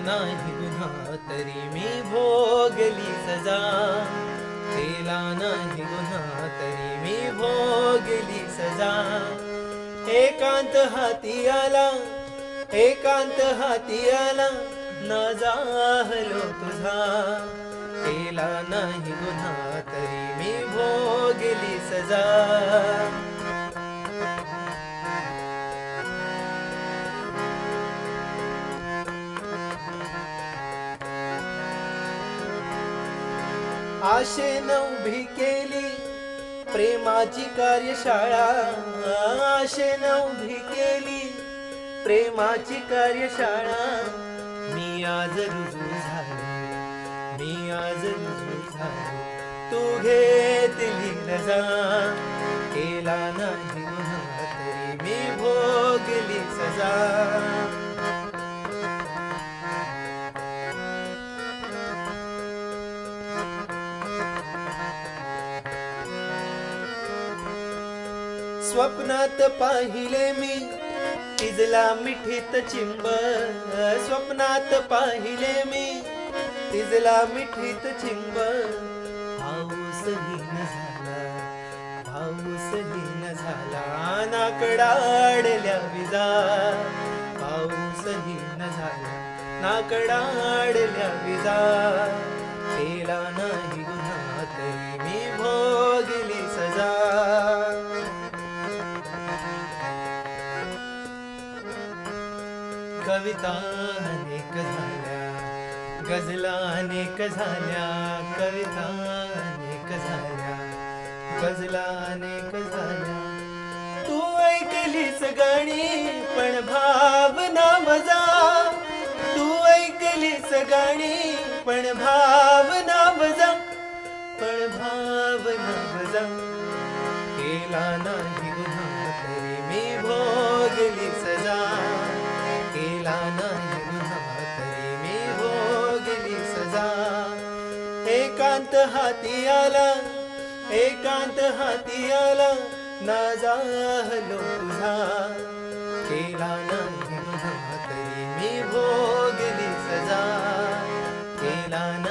नाही गुन्हा तरी मी भोगली सजा, केला नाही गुन्हा तरी मी भोगली सजा. एकांत हाती आला, एकांत हाती आला, ना जाहलो तुझा, केला नाही गुन्हा तरी मी भोगली सजा. आशेनं उभी केली प्रेमाची कार्यशाळा, आशेनं उभी केली प्रेमाची कार्यशाळा. मी आज रुजू झालो, मी आज रुजू झालो, तू घेतली रजा, केला नाही गुन्हा तरी मी भोगली सजा. स्वप्नात पाहिले मी तिजला मिठीत चिंब, स्वप्नात पाहिले मी तिजला मिठीत चिंब. पाऊसही न झाला, पाऊसही न झाला, नाकडाडल्या विजा, पाऊसही न झाला, नाकडाडल्या विजा. केला नाही गुन्हा तरी मी भोगली सजा. कविता अनेक झाल्या, गझला अनेक झाल्या, कविता अनेक झाल्या, गझला अनेक झाल्या. तू ऐकलीस गाणी पण भावना मजा, तू ऐकलीस गाणी पण भावना मजा, पण भावना मजा. केला नाही गुन्हा तरी मी भोगली सजा, केला नाही गुन्हा तरी मी भोगली सजा. एकांत हाती आला, एकांत हाती आला, ना जाहलो तुझा, केला नाही गुन्हा तरी मी भोगली सजा, केला नाही